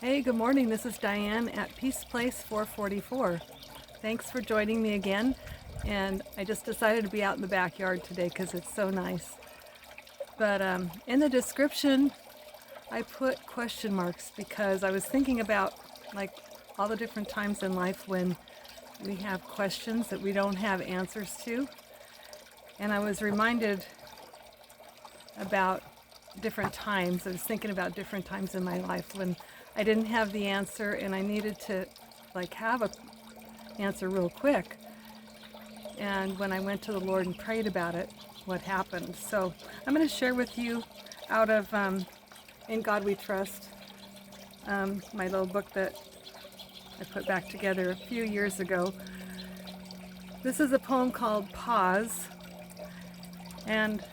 Hey, good morning. This is Diane at Peace Place 444. Thanks for joining me again. And I just decided to be out in the backyard today because it's so nice. But in the description, I put question marks because I was thinking about like all the different times in life when we have questions that we don't have answers to. And I was reminded about different times. I was thinking about different times in my life when I didn't have the answer and I needed to have a answer real quick. And when I went to the Lord and prayed about it, what happened. So I'm going to share with you out of In God We Trust, my little book that I put back together a few years ago. This is a poem called Pause, and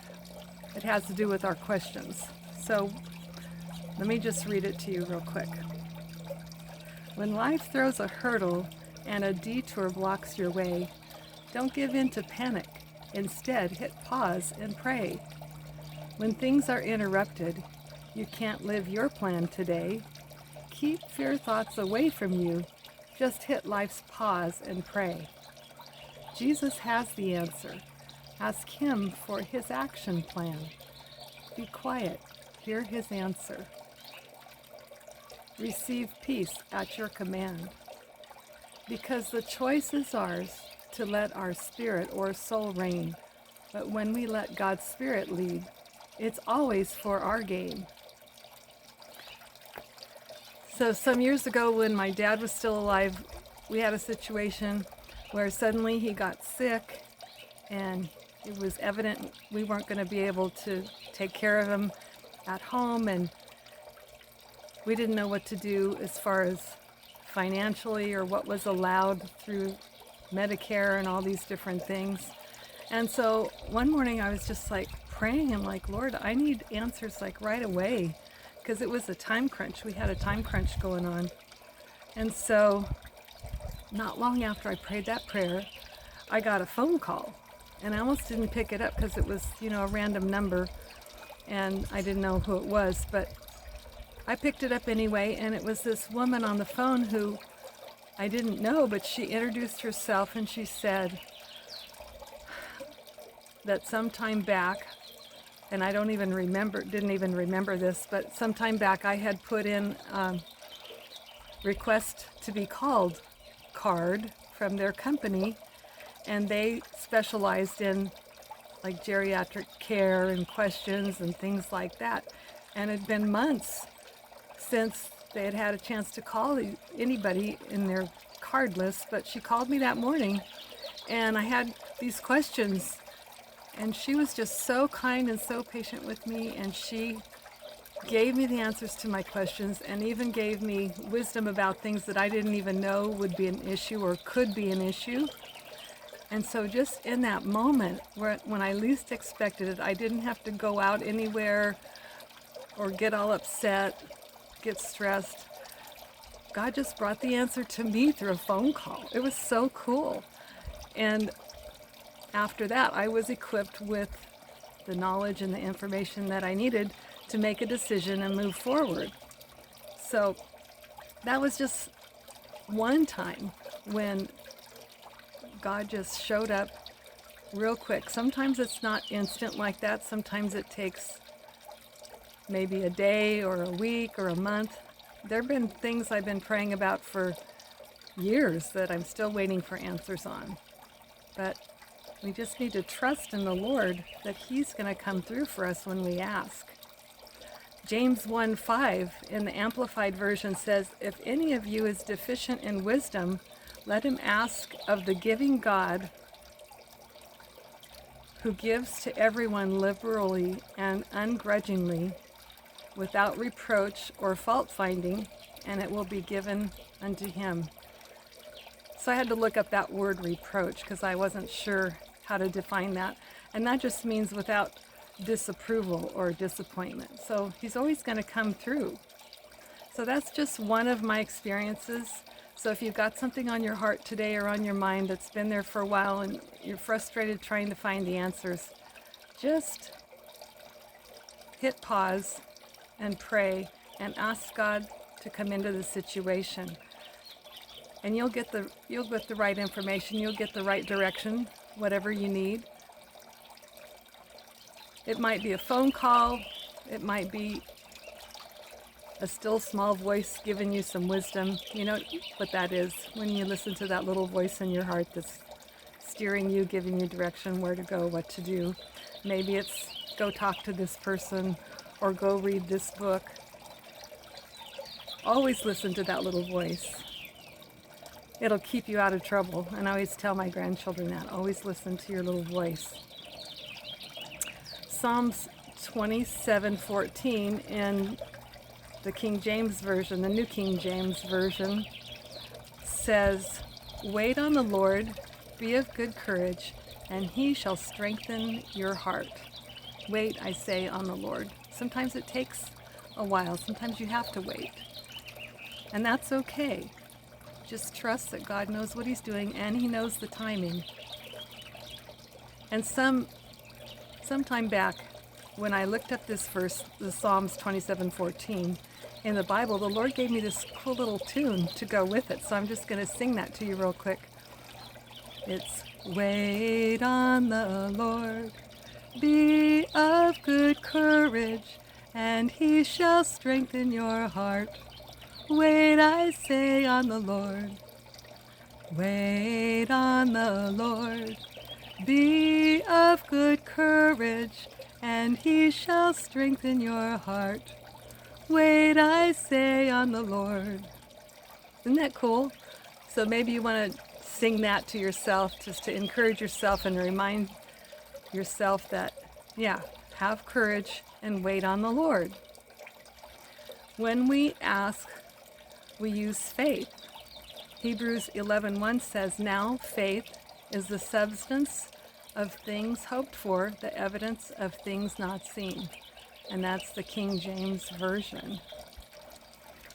it has to do with our questions. So let me just read it to you real quick. When life throws a hurdle and a detour blocks your way, don't give in to panic. Instead, hit pause and pray. When things are interrupted, you can't live your plan today. Keep fear thoughts away from you. Just hit life's pause and pray. Jesus has the answer. Ask him for his action plan. Be quiet. Hear his answer. Receive peace at your command. Because the choice is ours to let our spirit or soul reign. But when we let God's Spirit lead, it's always for our gain. So some years ago when my dad was still alive, we had a situation where suddenly he got sick and it was evident we weren't going to be able to take care of him at home, and we didn't know what to do as far as financially or what was allowed through Medicare and all these different things. And so one morning I was just praying and Lord, I need answers right away, because it was a time crunch. We had a time crunch going on. And so not long after I prayed that prayer, I got a phone call, and I almost didn't pick it up because it was, a random number and I didn't know who it was, but I picked it up anyway, and it was this woman on the phone who I didn't know, but she introduced herself and she said that sometime back, and I didn't even remember this, but sometime back I had put in request to be called card from their company, and they specialized in geriatric care and questions and things like that. And it had been months since they had had a chance to call anybody in their card list, but she called me that morning and I had these questions, and she was just so kind and so patient with me, and she gave me the answers to my questions and even gave me wisdom about things that I didn't even know would be an issue or could be an issue. And so just in that moment, when I least expected it, I didn't have to go out anywhere or get all upset, get stressed. God just brought the answer to me through a phone call. It was so cool. And after that, I was equipped with the knowledge and the information that I needed to make a decision and move forward. So that was just one time when God just showed up real quick. Sometimes it's not instant like that. Sometimes it takes maybe a day or a week or a month. There have been things I've been praying about for years that I'm still waiting for answers on. But we just need to trust in the Lord that he's going to come through for us when we ask. James 1:5 in the Amplified Version says, "If any of you is deficient in wisdom, let him ask of the giving God, who gives to everyone liberally and ungrudgingly, without reproach or fault finding, and it will be given unto him." So I had to look up that word reproach because I wasn't sure how to define that. And that just means without disapproval or disappointment. So he's always going to come through. So that's just one of my experiences. So if you've got something on your heart today or on your mind that's been there for a while and you're frustrated trying to find the answers, just hit pause and pray and ask God to come into the situation. And you'll get the right information, you'll get the right direction, whatever you need. It might be a phone call, it might be a still small voice giving you some wisdom. You know what that is, when you listen to that little voice in your heart that's steering you, giving you direction, where to go, what to do. Maybe it's go talk to this person or go read this book. Always listen to that little voice. It'll keep you out of trouble. And I always tell my grandchildren that. Always listen to your little voice. Psalms 27:14 in the King James Version, the New King James Version, says, "Wait on the Lord, be of good courage, and he shall strengthen your heart." Wait, I say, on the Lord. Sometimes it takes a while. Sometimes you have to wait. And that's okay. Just trust that God knows what he's doing and he knows the timing. And sometime back, when I looked up this verse, the Psalms 27:14, in the Bible, the Lord gave me this cool little tune to go with it. So I'm just going to sing that to you real quick. It's, wait on the Lord, be of good courage, and he shall strengthen your heart. Wait, I say, on the Lord. Wait on the Lord. Be of good courage, and he shall strengthen your heart. Wait, I say, on the Lord. Isn't that cool? So maybe you want to sing that to yourself, just to encourage yourself and remind yourself that, yeah, have courage and wait on the Lord. When we ask, we use faith. Hebrews 11:1 says, "Now faith is the substance of things hoped for, the evidence of things not seen." And that's the King James Version.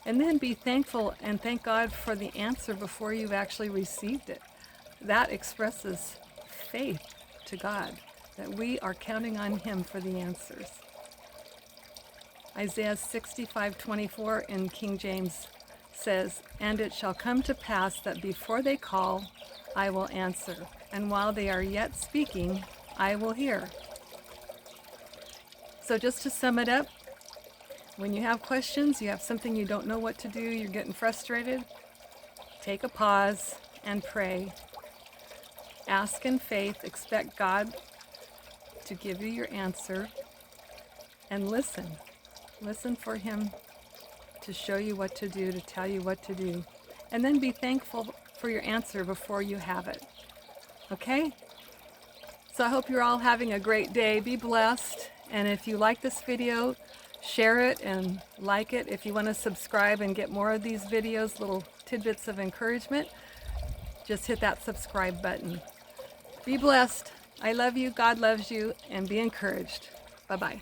And then be thankful and thank God for the answer before you've actually received it. That expresses faith to God, that we are counting on him for the answers. Isaiah 65:24 in King James says, "And it shall come to pass that before they call, I will answer, and while they are yet speaking, I will hear." So just to sum it up, when you have questions, you have something you don't know what to do, you're getting frustrated, take a pause and pray. Ask in faith, expect God to give you your answer, and listen. Listen for him to show you what to do, to tell you what to do. And then be thankful for your answer before you have it. Okay? So I hope you're all having a great day. Be blessed. And if you like this video, share it and like it. If you want to subscribe and get more of these videos, little tidbits of encouragement, just hit that subscribe button. Be blessed. I love you. God loves you. And be encouraged. Bye-bye.